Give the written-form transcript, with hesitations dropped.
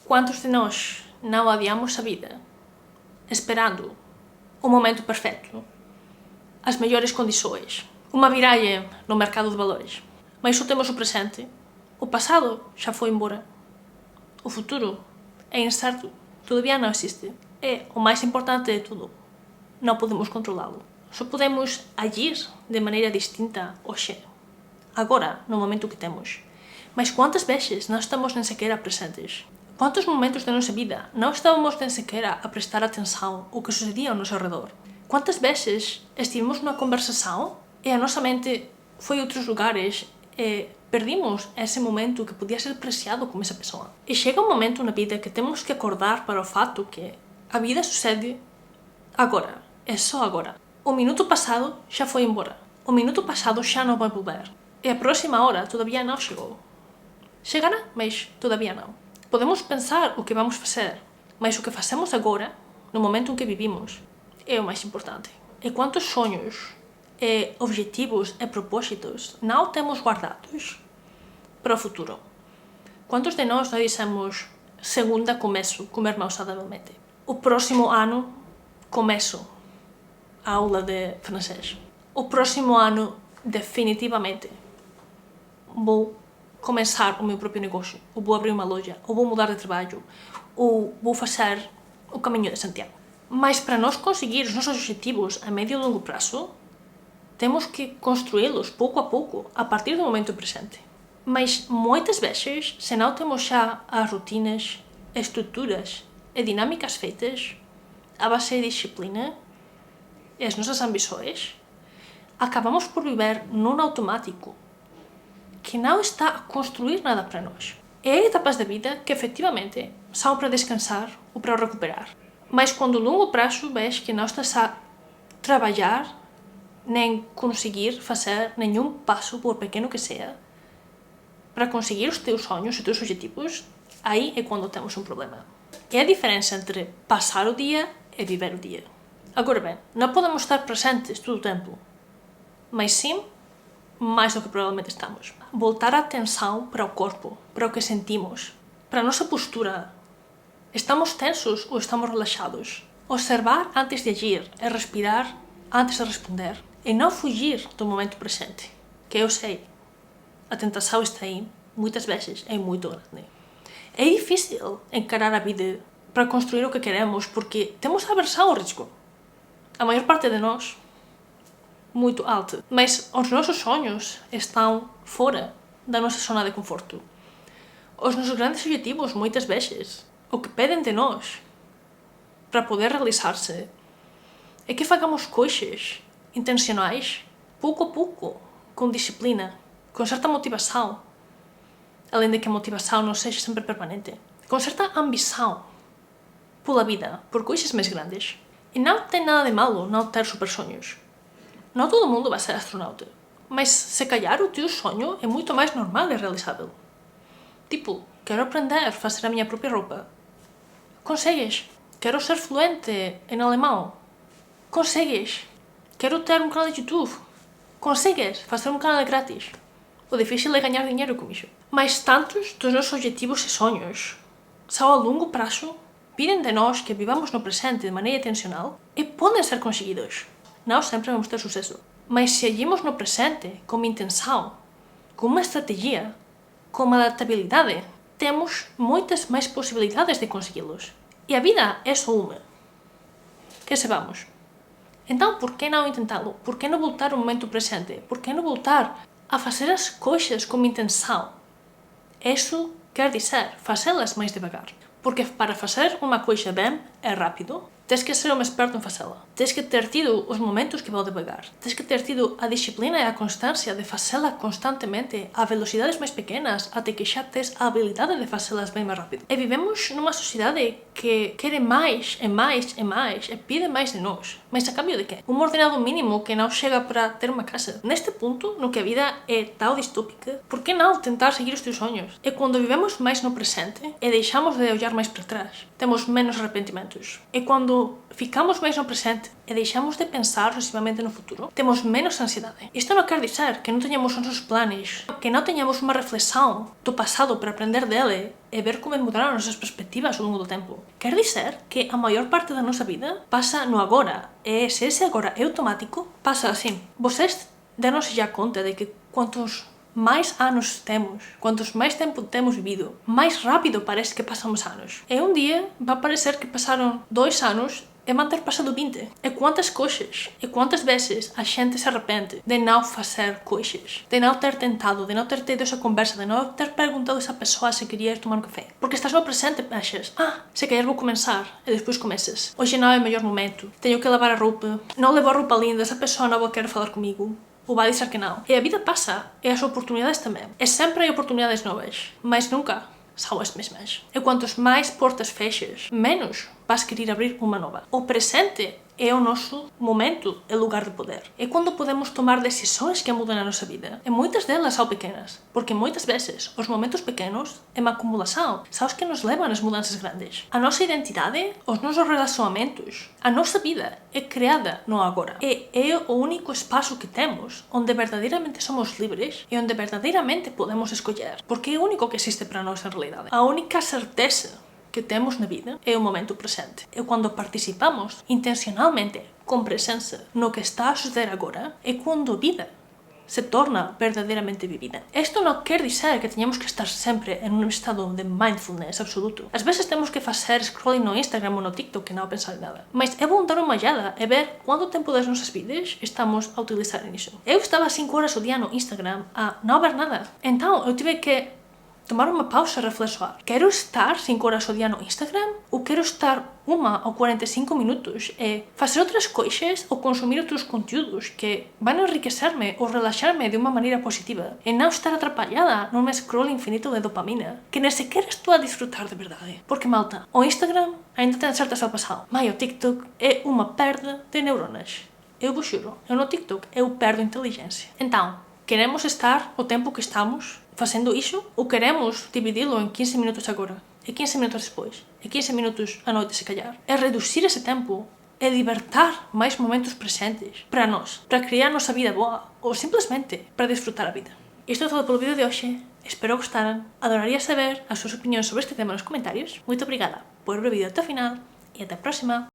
Quantos de nós não adiamos a vida esperando o momento perfeito, as melhores condições, uma viragem no mercado de valores? Mas só temos o presente. O passado já foi embora. O futuro é incerto, todavia não existe. É o mais importante de tudo. Não podemos controlá-lo. Só podemos agir de maneira distinta hoje, agora, no momento que temos. Mas quantas vezes não estamos nem sequer presentes? Quantos momentos da nossa vida não estávamos nem sequer a prestar atenção ao que sucedia ao nosso redor? Quantas vezes estivemos numa conversação e a nossa mente foi a outros lugares e perdimos esse momento que podia ser apreciado com essa pessoa? E chega um momento na vida que temos que acordar para o fato que a vida sucede agora, é só agora. O minuto passado já foi embora. O minuto passado já não vai volver. E a próxima hora todavia não chegou. Chegará, mas todavia não. Podemos pensar o que vamos fazer, mas o que fazemos agora, no momento em que vivimos, é o mais importante. E quantos sonhos, e objetivos e propósitos não temos guardados para o futuro? Quantos de nós não dissemos segunda começo, comer mais saudavelmente? O próximo ano começo a aula de francês. O próximo ano, definitivamente, vou começar o meu próprio negócio, ou vou abrir uma loja, ou vou mudar de trabalho, ou vou fazer o caminho de Santiago. Mas para nós conseguir os nossos objetivos a médio e longo prazo, temos que construí-los pouco a pouco, a partir do momento presente. Mas muitas vezes, se não temos já as rotinas, estruturas e dinâmicas feitas, a base de disciplina e as nossas ambições, acabamos por viver num automático que não está a construir nada para nós. Há etapas da vida que efetivamente são para descansar ou para recuperar. Mas quando a longo prazo vês que não estás a trabalhar nem conseguir fazer nenhum passo, por pequeno que seja, para conseguir os teus sonhos, os teus objetivos, aí é quando temos um problema. É a diferença entre passar o dia e viver o dia. Agora bem, não podemos estar presentes todo o tempo, mas sim mais do que provavelmente estamos. Voltar a atenção para o corpo, para o que sentimos, para a nossa postura. Estamos tensos ou estamos relaxados? Observar antes de agir e respirar antes de responder. E não fugir do momento presente. Que eu sei, a tentação está aí, muitas vezes, é muito grande. É difícil encarar a vida para construir o que queremos porque temos aversão ao risco. A maior parte de nós, muito alta. Mas os nossos sonhos estão fora da nossa zona de conforto. Os nossos grandes objetivos, muitas vezes, o que pedem de nós para poder realizar-se é que fazemos coisas intencionais, pouco a pouco, com disciplina, com certa motivação, além de que a motivação não seja sempre permanente, com certa ambição pela vida, por coisas mais grandes. E não tem nada de malo não ter super sonhos. Não todo mundo vai ser astronauta, mas se calhar o teu sonho é muito mais normal e realizável. Tipo, quero aprender a fazer a minha própria roupa. Consegues. Quero ser fluente em alemão. Consegues. Quero ter um canal de YouTube. Consegues fazer um canal grátis. O difícil é ganhar dinheiro com isso. Mas tantos dos nossos objetivos e sonhos são a longo prazo, pedem de nós que vivamos no presente de maneira intencional e podem ser conseguidos. Não sempre vamos ter sucesso. Mas se agimos no presente com uma intenção, com uma estratégia, com uma adaptabilidade, temos muitas mais possibilidades de consegui-los. E a vida é só uma. Que sabemos. Então, por que não tentá-lo? Por que não voltar ao momento presente? Por que não voltar a fazer as coisas com intenção? Isso quer dizer fazê-las mais devagar. Porque para fazer uma coisa bem é rápido, tens que ser um experto em fazê-la. Tens que ter tido os momentos que vão devagar. Tens que ter tido a disciplina e a constância de fazê-la constantemente a velocidades mais pequenas até que já tens a habilidade de fazê-las bem mais rápido. E vivemos numa sociedade que quer mais e mais e mais e pede mais de nós. Mas a cambio de quê? Um ordenado mínimo que não chega para ter uma casa. Neste ponto, no que a vida é tão distópica, por que não tentar seguir os teus sonhos? E quando vivemos mais no presente e deixamos de olhar mais para trás, temos menos arrependimentos. E quando quando ficamos máis no presente e deixamos de pensar excesivamente no futuro, temos menos ansiedade. Isto non quer dizer que non teñamos os nosos planes, que non teñamos unha reflexión do pasado para aprender dele e ver como mudaron as nosas perspectivas ao longo do tempo. Quer dizer que a maior parte da nosa vida pasa no agora, e se ese agora é automático, pasa así. Vocês denos já conta de que quantos máis anos temos, quantos máis tempo temos vivido, máis rápido parece que pasamos anos. E un día vai parecer que pasaron 2 anos e van ter pasado 20. E quantas coisas, e quantas vezes a xente se arrepende de não fazer coisas, de não ter tentado, de não ter tido esa conversa, de não ter perguntado a esa persoa se queria ir tomar un café. Porque estás no presente e pensas, se calhar vou comenzar, e despois começas. Hoxe non é o mellor momento, teño que lavar a roupa, non levo a roupa linda, esa persoa non vai querer falar comigo. Ou vai dizer que non. E a vida pasa, e as oportunidades tamén. E sempre hai oportunidades novas, mas nunca são as mesmas. E quantos máis portas fechas, menos vas querer abrir uma nova. O presente é o nosso momento e lugar de poder. É quando podemos tomar decisões que mudam a nossa vida. E muitas delas são pequenas, porque muitas vezes os momentos pequenos é uma acumulação, são os que nos levam às mudanças grandes. A nossa identidade, os nossos relacionamentos, a nossa vida é criada no agora. E é o único espaço que temos onde verdadeiramente somos livres e onde verdadeiramente podemos escolher, porque é o único que existe para nós en realidade. A única certeza que temos na vida é o momento presente. E quando participamos intencionalmente, com presença, no que está a suceder agora, é quando a vida se torna verdadeiramente vivida. Isto non quer dizer que teñamos que estar sempre en un estado de mindfulness absoluto. Ás veces temos que facer scrolling no Instagram ou no TikTok e non pensar en nada. Mas é bom dar unha ollada e ver quanto tempo das nosas vidas estamos a utilizar nisso. Eu estaba 5 horas ao dia no Instagram a non ver nada. Então, eu tive que tomar uma pausa e reflexionar. Quero estar 5 horas ao dia no Instagram? Ou quero estar 1 ou 45 minutos e fazer outras coisas ou consumir outros conteúdos que vão enriquecer-me ou relaxar-me de uma maneira positiva e não estar atrapalhada num scroll infinito de dopamina que nem sequer estou a desfrutar de verdade. Porque, malta, o Instagram ainda tem certa salvação, mas o TikTok é uma perda de neuronas. Eu vos juro, eu no TikTok eu perdo inteligência. Então, queremos estar o tempo que estamos facendo iso ou queremos dividilo em 15 minutos agora, e 15 minutos depois, e 15 minutos à noite se calhar? É reduzir ese tempo, é libertar máis momentos presentes para nós, para criar nosa vida boa ou simplesmente para desfrutar a vida. Isto é todo polo vídeo de hoxe, espero gostaran, adoraría saber as súas opinións sobre este tema nos comentarios. Moito obrigada por ver o vídeo até o final e até a próxima!